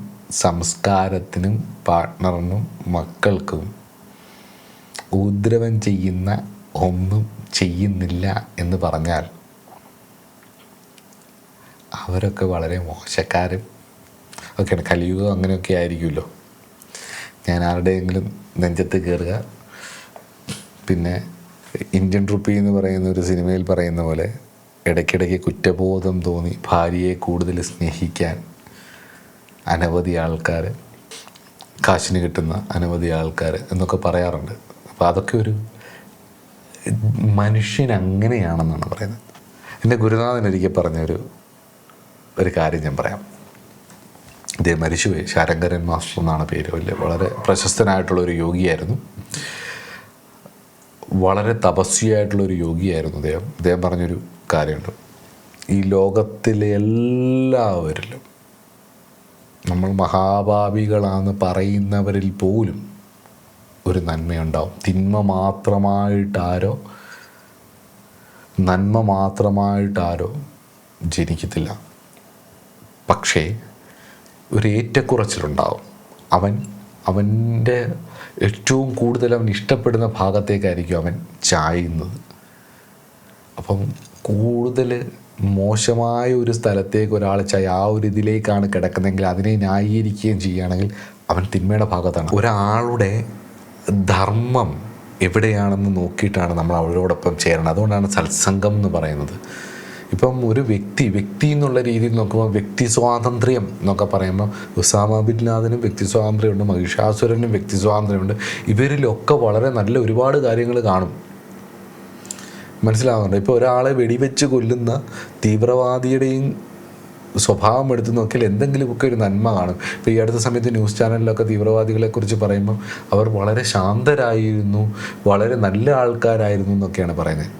സംസ്കാരത്തിനും പാർട്ട്ണറിനും മക്കൾക്കും ഉപദ്രവം ചെയ്യുന്ന ഒന്നും ചെയ്യുന്നില്ല എന്ന് പറഞ്ഞാൽ അവരൊക്കെ വളരെ മോശക്കാരും ഒക്കെയാണ്. കലിയുഗം അങ്ങനെയൊക്കെ ആയിരിക്കുമല്ലോ. ഞാൻ ആരുടെയെങ്കിലും നെഞ്ചത്ത് കയറുക, പിന്നെ ഇന്ത്യൻ റുപ്പി എന്ന് പറയുന്ന ഒരു സിനിമയിൽ പറയുന്ന പോലെ ഇടയ്ക്കിടയ്ക്ക് കുറ്റബോധം തോന്നി ഭാര്യയെ കൂടുതൽ സ്നേഹിക്കാൻ അനവധി ആൾക്കാർ, കാശിന് കിട്ടുന്ന അനവധി ആൾക്കാർ എന്നൊക്കെ പറയാറുണ്ട്. അപ്പോൾ അതൊക്കെ ഒരു മനുഷ്യൻ അങ്ങനെയാണെന്നാണ് പറയുന്നത്. എൻ്റെ ഗുരുനാഥൻ ഒരിക്കൽ പറഞ്ഞൊരു കാര്യം ഞാൻ പറയാം. ഇദ്ദേഹം മരിച്ചുപോയി. ശാരംഗരൻ മാസ്റ്റർ എന്നാണ് പേര്. വളരെ പ്രശസ്തനായിട്ടുള്ളൊരു യോഗിയായിരുന്നു. വളരെ തപസ്വിയായിട്ടുള്ളൊരു യോഗിയായിരുന്നു അദ്ദേഹം പറഞ്ഞൊരു കാര്യമുണ്ട്. ഈ ലോകത്തിലെ എല്ലാവരിലും, നമ്മൾ മഹാഭാവികളാണെന്ന് പറയുന്നവരിൽ പോലും ഒരു നന്മയുണ്ടാവും. നന്മ മാത്രമായിട്ടാരോ ജനിക്കത്തില്ല. പക്ഷേ ഒരു ഏറ്റക്കുറച്ചിലുണ്ടാവും. അവൻ്റെ ഏറ്റവും കൂടുതൽ അവൻ ഇഷ്ടപ്പെടുന്ന ഭാഗത്തേക്കായിരിക്കും അവൻ ചായുന്നത്. അപ്പം കൂടുതൽ മോശമായ ഒരു സ്ഥലത്തേക്ക് ഒരാൾ ആ ഒരു ഇതിലേക്കാണ് കിടക്കുന്നതെങ്കിൽ അതിനെ ന്യായീകരിക്കുകയും ചെയ്യുകയാണെങ്കിൽ അവൻ തിന്മയുടെ ഭാഗത്താണ്. ഒരാളുടെ ധർമ്മം എവിടെയാണെന്ന് നോക്കിയിട്ടാണ് നമ്മൾ അവരോടൊപ്പം ചേരണം. അതുകൊണ്ടാണ് സത്സംഗം എന്ന് പറയുന്നത്. ഇപ്പം ഒരു വ്യക്തി എന്നുള്ള രീതിയിൽ നോക്കുമ്പോൾ വ്യക്തി സ്വാതന്ത്ര്യം എന്നൊക്കെ പറയുമ്പോൾ ഉസാമ ബിൻ ലാദനും വ്യക്തി സ്വാതന്ത്ര്യമുണ്ട്, മഹിഷാസുരനും വ്യക്തി സ്വാതന്ത്ര്യമുണ്ട്. ഇവരിലൊക്കെ വളരെ നല്ല ഒരുപാട് കാര്യങ്ങൾ കാണും. മനസ്സിലാവുന്നുണ്ട്? ഇപ്പോൾ ഒരാളെ വെടിവെച്ച് കൊല്ലുന്ന തീവ്രവാദിയുടെയും സ്വഭാവം എടുത്ത് നോക്കിയാൽ എന്തെങ്കിലുമൊക്കെ ഒരു നന്മ കാണും. ഇപ്പോൾ ഈ അടുത്ത സമയത്ത് ന്യൂസ് ചാനലിലൊക്കെ തീവ്രവാദികളെക്കുറിച്ച് പറയുമ്പോൾ അവർ വളരെ ശാന്തരായിരുന്നു, വളരെ നല്ല ആൾക്കാരായിരുന്നു എന്നൊക്കെയാണ് പറയുന്നത്.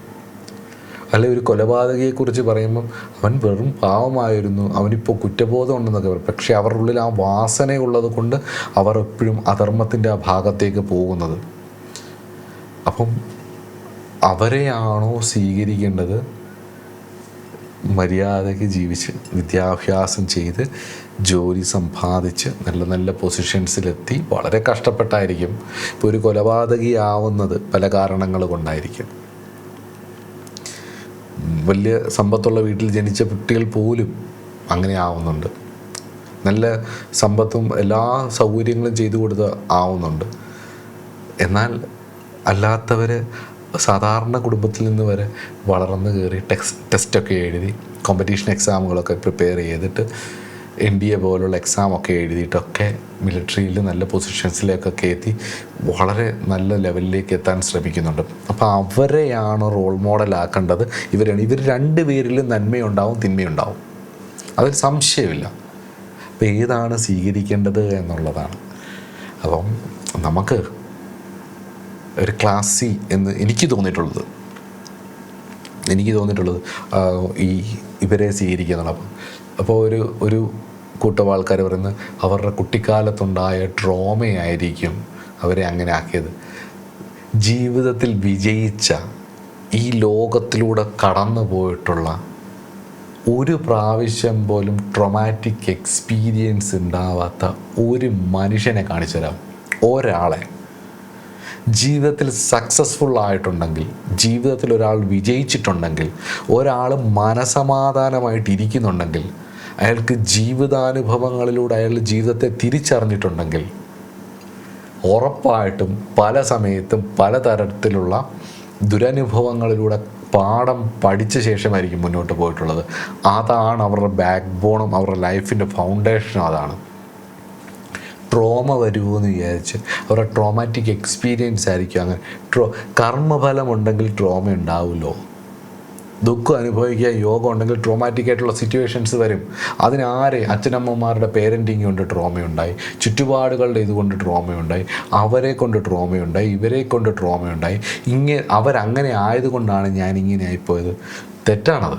അല്ലെ ഒരു കൊലപാതകയെക്കുറിച്ച് പറയുമ്പം അവൻ വെറും പാവമായിരുന്നു, അവനിപ്പോൾ കുറ്റബോധം ഉണ്ടെന്നൊക്കെ പറയും. പക്ഷേ അവരുടെ ഉള്ളിൽ ആ വാസനയുള്ളത് കൊണ്ട് അവർ എപ്പോഴും അധർമ്മത്തിൻ്റെ ആ ഭാഗത്തേക്ക് പോകുന്നത്. അപ്പം അവരെയാണോ സ്വീകരിക്കേണ്ടത്? മര്യാദയ്ക്ക് ജീവിച്ച് വിദ്യാഭ്യാസം ചെയ്ത് ജോലി സമ്പാദിച്ച് നല്ല നല്ല പൊസിഷൻസിലെത്തി വളരെ കഷ്ടപ്പെട്ടായിരിക്കും. ഇപ്പോൾ ഒരു കൊലപാതകിയാവുന്നത് പല കാരണങ്ങൾ കൊണ്ടായിരിക്കും. വലിയ സമ്പത്തുള്ള വീട്ടിൽ ജനിച്ച കുട്ടികൾ പോലും അങ്ങനെ ആവുന്നുണ്ട്. നല്ല സമ്പത്തും എല്ലാ സൗകര്യങ്ങളും ചെയ്തു കൊടുത്ത് ആവുന്നുണ്ട്. എന്നാൽ അല്ലാത്തവർ സാധാരണ കുടുംബത്തിൽ നിന്ന് വരെ വളർന്നു കയറി ടെസ്റ്റൊക്കെ എഴുതി കോമ്പറ്റീഷൻ എക്സാമുകളൊക്കെ പ്രിപ്പയർ ചെയ്തിട്ട് NDA പോലുള്ള എക്സാമൊക്കെ എഴുതിയിട്ടൊക്കെ മിലിറ്ററിയിൽ നല്ല പൊസിഷൻസിലേക്കൊക്കെ എത്തി വളരെ നല്ല ലെവലിലേക്ക് എത്താൻ ശ്രമിക്കുന്നുണ്ട്. അപ്പോൾ അവരെയാണ് റോൾ മോഡലാക്കേണ്ടത്. ഇവർ രണ്ടുപേരിലും നന്മയുണ്ടാവും തിന്മയുണ്ടാവും, അതിൽ സംശയമില്ല. അപ്പോൾ ഏതാണ് സ്വീകരിക്കേണ്ടത് എന്നുള്ളതാണ്. അപ്പം നമുക്ക് ഒരു ക്ലാസ് C എന്ന് എനിക്ക് തോന്നിയിട്ടുള്ളത് ഇവരെ സ്വീകരിക്കുക എന്നുള്ളത്. അപ്പോൾ ഒരു കൂട്ടം ആൾക്കാർ പറയുന്നത് അവരുടെ കുട്ടിക്കാലത്തുണ്ടായ ട്രോമയായിരിക്കും അവരെ അങ്ങനെ ആക്കിയത്. ജീവിതത്തിൽ വിജയിച്ച ഈ ലോകത്തിലൂടെ കടന്നു പോയിട്ടുള്ള ഒരു പ്രാവശ്യം പോലും ട്രോമാറ്റിക് എക്സ്പീരിയൻസ് ഉണ്ടാവാത്ത ഒരു മനുഷ്യനെ കാണിച്ചു തരാം. ഒരാളെ ജീവിതത്തിൽ സക്സസ്ഫുൾ ആയിട്ടുണ്ടെങ്കിൽ, ജീവിതത്തിൽ ഒരാൾ വിജയിച്ചിട്ടുണ്ടെങ്കിൽ, ഒരാൾ മനസമാധാനമായിട്ടിരിക്കുന്നുണ്ടെങ്കിൽ, അയാൾക്ക് ജീവിതാനുഭവങ്ങളിലൂടെ അയാൾ ജീവിതത്തെ തിരിച്ചറിഞ്ഞിട്ടുണ്ടെങ്കിൽ ഉറപ്പായിട്ടും പല സമയത്തും പലതരത്തിലുള്ള ദുരനുഭവങ്ങളിലൂടെ പാഠം പഠിച്ച ശേഷമായിരിക്കും മുന്നോട്ട് പോയിട്ടുള്ളത്. അതാണ് അവരുടെ ബാക്ക് ബോണും അവരുടെ ലൈഫിൻ്റെ ഫൗണ്ടേഷനും. അതാണ് ട്രോമ വരുമോ എന്ന് വിചാരിച്ച് അവരുടെ ട്രോമാറ്റിക് എക്സ്പീരിയൻസ് ആയിരിക്കും അങ്ങനെ. കർമ്മഫലം ഉണ്ടെങ്കിൽ ട്രോമ ഉണ്ടാവുമല്ലോ. ദുഃഖം അനുഭവിക്കുക യോഗം ഉണ്ടെങ്കിൽ ട്രോമാറ്റിക് ആയിട്ടുള്ള സിറ്റുവേഷൻസ് വരും. അതിനാരെ അച്ഛനമ്മമാരുടെ പേരൻറ്റിങ് കൊണ്ട് ട്രോമയുണ്ടായി, ചുറ്റുപാടുകളുടെ ഇതുകൊണ്ട് ട്രോമയുണ്ടായി, അവരെ കൊണ്ട് ട്രോമയുണ്ടായി, ഇവരെ കൊണ്ട് ട്രോമയുണ്ടായി. അവരങ്ങനെ ആയതുകൊണ്ടാണ് ഞാൻ ഇങ്ങനെ ആയിപ്പോയത്. തെറ്റാണത്.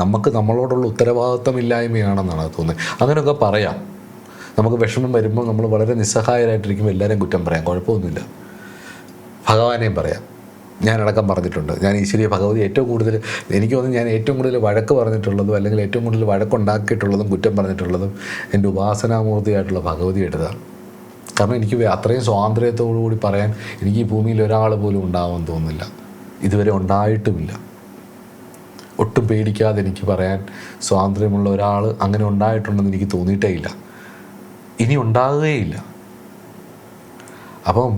നമുക്ക് നമ്മളോടുള്ള ഉത്തരവാദിത്തമില്ലായ്മയാണെന്നാണ് തോന്നുന്നത്. അങ്ങനെയൊക്കെ പറയാം. നമുക്ക് വിഷമം വരുമ്പോൾ നമ്മൾ വളരെ നിസ്സഹായരായിട്ടിരിക്കുമ്പോൾ എല്ലാവരെയും കുറ്റം പറയാം, കുഴപ്പമൊന്നുമില്ല. ഭഗവാനെയും പറയാം. ഞാനടക്കം പറഞ്ഞിട്ടുണ്ട്. ഞാൻ ഈശ്വരീയ ഭഗവതി ഏറ്റവും കൂടുതൽ എനിക്ക് തോന്നുന്നു ഞാൻ ഏറ്റവും കൂടുതൽ വഴക്ക് പറഞ്ഞിട്ടുള്ളതും അല്ലെങ്കിൽ ഏറ്റവും കൂടുതൽ വഴക്കുണ്ടാക്കിയിട്ടുള്ളതും കുറ്റം പറഞ്ഞിട്ടുള്ളതും എൻ്റെ ഉപാസനാമൂർത്തിയായിട്ടുള്ള ഭഗവതി എടുത്തതാണ്. കാരണം എനിക്ക് അത്രയും സ്വാതന്ത്ര്യത്തോടുകൂടി പറയാൻ എനിക്ക് ഈ ഭൂമിയിൽ ഒരാൾ പോലും ഉണ്ടാവുമെന്ന് തോന്നുന്നില്ല. ഇതുവരെ ഉണ്ടായിട്ടുമില്ല. ഒട്ടും പേടിക്കാതെ എനിക്ക് പറയാൻ സ്വാതന്ത്ര്യമുള്ള ഒരാൾ അങ്ങനെ ഉണ്ടായിട്ടുണ്ടെന്ന് എനിക്ക് തോന്നിയിട്ടേ ഇല്ല, ഇനി ഉണ്ടാകുകയില്ല. അപ്പം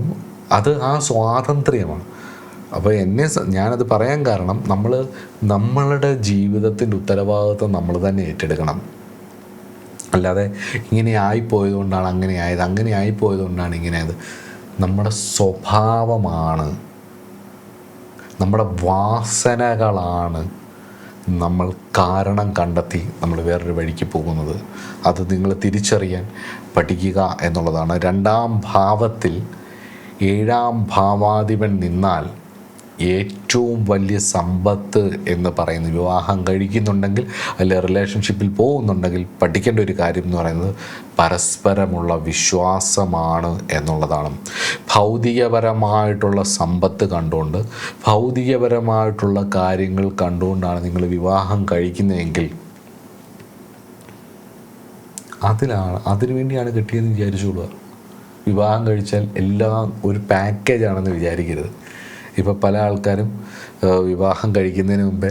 അത് ആ സ്വാതന്ത്ര്യമാണ്. അപ്പോൾ ഞാനത് പറയാൻ കാരണം നമ്മളുടെ ജീവിതത്തിൻ്റെ ഉത്തരവാദിത്വം നമ്മൾ തന്നെ ഏറ്റെടുക്കണം. അല്ലാതെ ഇങ്ങനെ ആയിപ്പോയതുകൊണ്ടാണ് അങ്ങനെ ആയത്, അങ്ങനെ ആയിപ്പോയതുകൊണ്ടാണ് ഇങ്ങനെ ആയത്. നമ്മുടെ സ്വഭാവമാണ്, നമ്മുടെ വാസനകളാണ് നമ്മൾ കാരണം കണ്ടെത്തി നമ്മൾ വേറൊരു വഴിക്ക് പോകുന്നത്. അത് നിങ്ങൾ തിരിച്ചറിയാൻ പഠിക്കുക എന്നുള്ളതാണ്. 2ാം ഭാവത്തിൽ 7ാം ഭാവാധിപൻ നിന്നാൽ ഏറ്റവും വലിയ സമ്പത്ത് എന്ന് പറയുന്നത്, വിവാഹം കഴിക്കുന്നുണ്ടെങ്കിൽ അല്ലെ റിലേഷൻഷിപ്പിൽ പോകുന്നുണ്ടെങ്കിൽ പഠിക്കേണ്ട ഒരു കാര്യം എന്ന് പറയുന്നത് പരസ്പരമുള്ള വിശ്വാസമാണ് എന്നുള്ളതാണ്. ഭൗതികപരമായിട്ടുള്ള സമ്പത്ത് കണ്ടുകൊണ്ട്, ഭൗതികപരമായിട്ടുള്ള കാര്യങ്ങൾ കണ്ടുകൊണ്ടാണ് നിങ്ങൾ വിവാഹം കഴിക്കുന്നതെങ്കിൽ അതിനുവേണ്ടിയാണ് കിട്ടിയതെന്ന് വിചാരിച്ചോളുക. വിവാഹം കഴിച്ചാൽ എല്ലാം ഒരു പാക്കേജാണെന്ന് വിചാരിക്കരുത്. ഇപ്പോൾ പല ആൾക്കാരും വിവാഹം കഴിക്കുന്നതിന് മുമ്പേ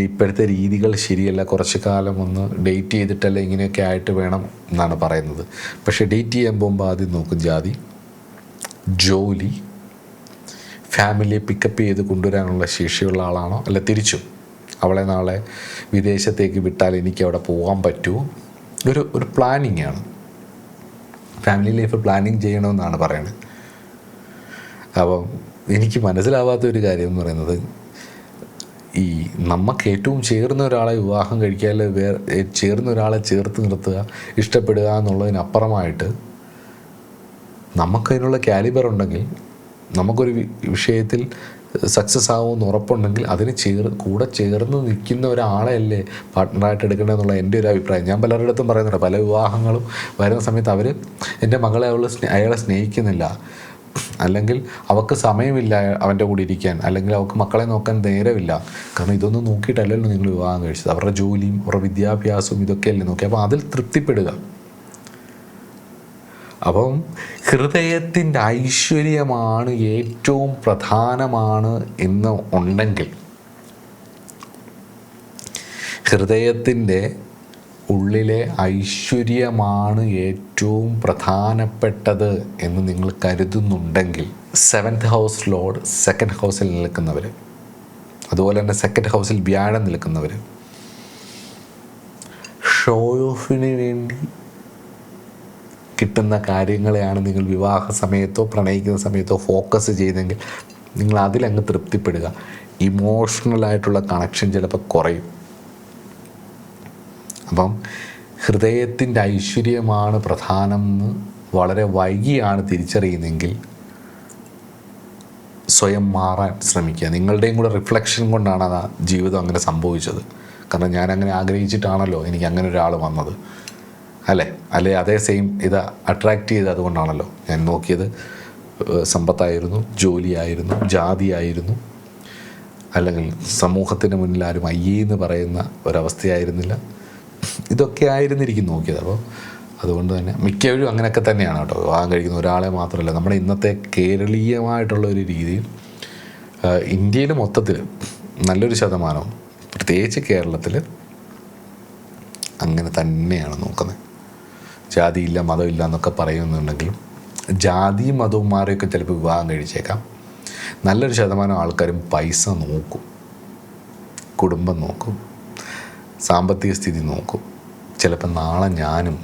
ഇപ്പോഴത്തെ രീതികൾ ശരിയല്ല, കുറച്ച് കാലം ഒന്ന് ഡേറ്റ് ചെയ്തിട്ടല്ല ഇങ്ങനെയൊക്കെ ആയിട്ട് വേണം എന്നാണ് പറയുന്നത്. പക്ഷേ ഡേറ്റ് ചെയ്യാൻ പോകുമ്പോൾ ആദ്യം നോക്കും ജാതി, ജോലി, ഫാമിലിയെ പിക്കപ്പ് ചെയ്ത് കൊണ്ടുവരാനുള്ള ശേഷിയുള്ള ആളാണോ, അല്ല തിരിച്ചും അവളെ നാളെ വിദേശത്തേക്ക് വിട്ടാൽ എനിക്ക് അവിടെ പോകാൻ പറ്റുമോ, ഒരു പ്ലാനിങ് ആണ്. ഫാമിലി ലൈഫ് പ്ലാനിങ് ചെയ്യണമെന്നാണ് പറയുന്നത്. അപ്പം എനിക്ക് മനസ്സിലാവാത്തൊരു കാര്യം എന്ന് പറയുന്നത്, ഈ നമുക്ക് ഏറ്റവും ചേർന്ന ഒരാളെ വിവാഹം കഴിക്കുക, അല്ലെങ്കിൽ ചേർന്ന ഒരാളെ ചേർത്ത് നിർത്തുക, ഇഷ്ടപ്പെടുക എന്നുള്ളതിനപ്പുറമായിട്ട് നമുക്കതിനുള്ള കാലിബർ ഉണ്ടെങ്കിൽ, നമുക്കൊരു വിഷയത്തിൽ സക്സസ് ആകുമെന്ന് ഉറപ്പുണ്ടെങ്കിൽ അതിന് കൂടെ ചേർന്ന് നിൽക്കുന്ന ഒരാളെ അല്ലേ പാർട്ട്ണറായിട്ട് എടുക്കേണ്ടതെന്നുള്ള എൻ്റെ ഒരു അഭിപ്രായം. ഞാൻ പലരുടെ അടുത്തും പറയുന്നുണ്ട്, പല വിവാഹങ്ങളും വരുന്ന സമയത്ത് അവർ എൻ്റെ മകളെ അയാളെ സ്നേഹിക്കുന്നില്ല, അല്ലെങ്കിൽ അവൾക്ക് സമയമില്ല അവൻ്റെ കൂടെ ഇരിക്കാൻ, അല്ലെങ്കിൽ അവൾക്ക് മക്കളെ നോക്കാൻ നേരമില്ല. കാരണം ഇതൊന്നും നോക്കിയിട്ടല്ലല്ലോ നിങ്ങൾ വിവാഹം കഴിച്ചത്. അവരുടെ ജോലിയും അവരുടെ വിദ്യാഭ്യാസവും ഇതൊക്കെയല്ലേ നോക്കി. അപ്പോൾ അതിൽ തൃപ്തിപ്പെടുക. അപ്പം ഹൃദയത്തിൻ്റെ ഐശ്വര്യമാണ് ഏറ്റവും പ്രധാനമാണ് എന്ന് ഉണ്ടെങ്കിൽ, ഹൃദയത്തിൻ്റെ ഉള്ളിലെ ഐശ്വര്യമാണ് ഏറ്റവും പ്രധാനപ്പെട്ടത് എന്ന് നിങ്ങൾ കരുതുന്നുണ്ടെങ്കിൽ, 7th ഹൗസ് ലോർഡ് 2nd ഹൗസിൽ നിൽക്കുന്നവർ, അതുപോലെ തന്നെ 2nd ഹൗസിൽ വ്യാഴം നിൽക്കുന്നവർ, ഷോ ഓഫിന് വേണ്ടി കിട്ടുന്ന കാര്യങ്ങളെയാണ് നിങ്ങൾ വിവാഹ സമയത്തോ പ്രണയിക്കുന്ന സമയത്തോ ഫോക്കസ് ചെയ്തെങ്കിൽ നിങ്ങൾ അതിലങ്ങ് തൃപ്തിപ്പെടുക. ഇമോഷണലായിട്ടുള്ള കണക്ഷൻ ചിലപ്പോൾ കുറയും. അപ്പം ഹൃദയത്തിൻ്റെ ഐശ്വര്യമാണ് പ്രധാനം എന്ന് വളരെ വൈകിയാണ് തിരിച്ചറിയുന്നതെങ്കിൽ സ്വയം മാറാൻ ശ്രമിക്കുക. നിങ്ങളുടെയും കൂടെ റിഫ്ലക്ഷൻ കൊണ്ടാണ് ആ ജീവിതം അങ്ങനെ സംഭവിച്ചത്. കാരണം ഞാനങ്ങനെ ആഗ്രഹിച്ചിട്ടാണല്ലോ എനിക്ക് അങ്ങനെ ഒരാൾ വന്നത്, അല്ലേ അതേ സെയിം ഇത് അട്രാക്റ്റ് ചെയ്ത് അതുകൊണ്ടാണല്ലോ ഞാൻ നോക്കിയത്. സമ്പത്തായിരുന്നു, ജോലിയായിരുന്നു, ജാതിയായിരുന്നു, അല്ലെങ്കിൽ സമൂഹത്തിന് മുന്നിൽ ആരും അയ്യേന്ന് പറയുന്ന ഒരവസ്ഥയായിരുന്നില്ല. ഇതൊക്കെ ആയിരുന്നിരിക്കും നോക്കിയത്. അപ്പോൾ അതുകൊണ്ട് തന്നെ മിക്കവരും അങ്ങനെയൊക്കെ തന്നെയാണ് കേട്ടോ. വിവാഹം കഴിക്കുന്ന ഒരാളെ മാത്രമല്ല, നമ്മുടെ ഇന്നത്തെ കേരളീയമായിട്ടുള്ള ഒരു രീതിയിൽ ഇന്ത്യയിൽ മൊത്തത്തിൽ നല്ലൊരു ശതമാനവും പ്രത്യേകിച്ച് കേരളത്തിൽ അങ്ങനെ തന്നെയാണ് നോക്കുന്നത്. ജാതിയില്ല മതമില്ല എന്നൊക്കെ പറയുന്നുണ്ടെങ്കിലും ജാതിയും മതവും മാറിയൊക്കെ ചിലപ്പോൾ വിവാഹം കഴിച്ചേക്കാം. നല്ലൊരു ശതമാനം ആൾക്കാരും പൈസ നോക്കും, കുടുംബം നോക്കും, സാമ്പത്തിക സ്ഥിതി നോക്കും. ചിലപ്പോൾ നാളെ ഞാനും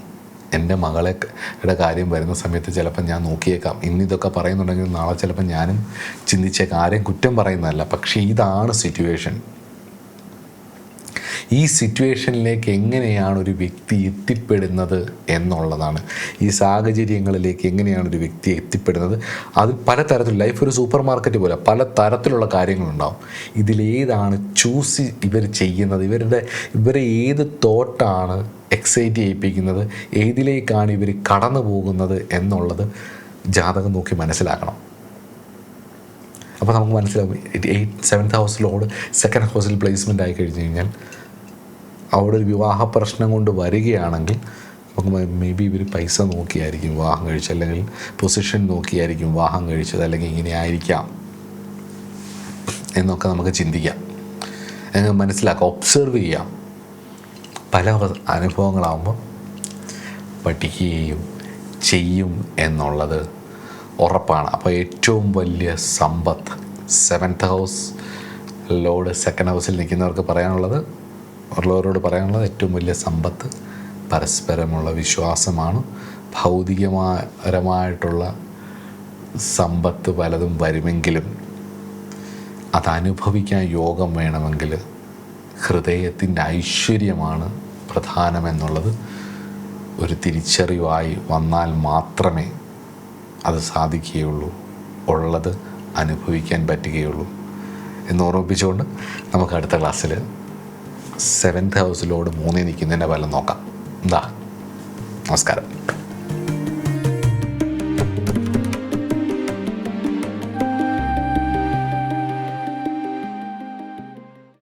എൻ്റെ മകളുടെ കാര്യം വരുന്ന സമയത്ത് ചിലപ്പോൾ ഞാൻ നോക്കിയേക്കാം. ഇന്നിതൊക്കെ പറയുന്നുണ്ടെങ്കിൽ നാളെ ചിലപ്പോൾ ഞാനും ചിന്തിച്ചേക്കാം. ആരെയും കുറ്റം പറയുന്നതല്ല, പക്ഷേ ഇതാണ് സിറ്റുവേഷൻ. ഈ സിറ്റുവേഷനിലേക്ക് എങ്ങനെയാണ് ഒരു വ്യക്തി എത്തിപ്പെടുന്നത് എന്നുള്ളതാണ്. ഈ സാഹചര്യങ്ങളിലേക്ക് എങ്ങനെയാണ് ഒരു വ്യക്തി എത്തിപ്പെടുന്നത്. അത് പലതരത്തിൽ, ലൈഫ് ഒരു സൂപ്പർ മാർക്കറ്റ് പോലെ പല തരത്തിലുള്ള കാര്യങ്ങളുണ്ടാവും. ഇതിലേതാണ് ചൂസ് ഇവർ ചെയ്യുന്നത്, ഇവരെ ഏത് തോട്ടാണ് എക്സൈറ്റ് ചെയ്യിപ്പിക്കുന്നത്, ഏതിലേക്കാണ് ഇവർ കടന്നു പോകുന്നത് എന്നുള്ളത് ജാതകം നോക്കി മനസ്സിലാക്കണം. അപ്പോൾ നമുക്ക് മനസ്സിലാവും. 7th ഹൗസിലോട് 2nd ഹൗസിൽ പ്ലേസ്മെൻ്റ് ആയി കഴിഞ്ഞ് കഴിഞ്ഞാൽ അവിടെ ഒരു വിവാഹ പ്രശ്നം കൊണ്ട് വരികയാണെങ്കിൽ നമുക്ക് മേ ബി ഇവർ പൈസ നോക്കിയായിരിക്കും വിവാഹം കഴിച്ചത്, അല്ലെങ്കിൽ പൊസിഷൻ നോക്കിയായിരിക്കും വിവാഹം കഴിച്ചത്, അല്ലെങ്കിൽ ഇങ്ങനെ ആയിരിക്കാം എന്നൊക്കെ നമുക്ക് ചിന്തിക്കാം, മനസ്സിലാക്കാം, ഒബ്സർവ് ചെയ്യാം. പല അനുഭവങ്ങളാകുമ്പോൾ പഠിക്കുകയും ചെയ്യും എന്നുള്ളത് ഉറപ്പാണ്. അപ്പോൾ ഏറ്റവും വലിയ സമ്പത്ത് 7th ഹൗസ് ലോർഡ് 2nd ഹൗസിൽ നിൽക്കുന്നവർക്ക് ഉള്ളവരോട് പറയാനുള്ളത് ഏറ്റവും വലിയ സമ്പത്ത് പരസ്പരമുള്ള വിശ്വാസമാണ്. ഭൗതികപരമായിട്ടുള്ള സമ്പത്ത് പലതും വരുമെങ്കിലും അതനുഭവിക്കാൻ യോഗം വേണമെങ്കിൽ ഹൃദയത്തിൻ്റെ ഐശ്വര്യമാണ് പ്രധാനമെന്നുള്ളത് ഒരു തിരിച്ചറിവായി വന്നാൽ മാത്രമേ അത് സാധിക്കുകയുള്ളൂ, ഉള്ളത് അനുഭവിക്കാൻ പറ്റുകയുള്ളൂ എന്ന് ഓർമ്മിപ്പിച്ചുകൊണ്ട് നമുക്ക് അടുത്ത ക്ലാസ്സിൽ 7th ഹൗസിലോട് 3 നിൽക്കുന്നതിൻ്റെ ഫലം നോക്കാം. നമസ്കാരം.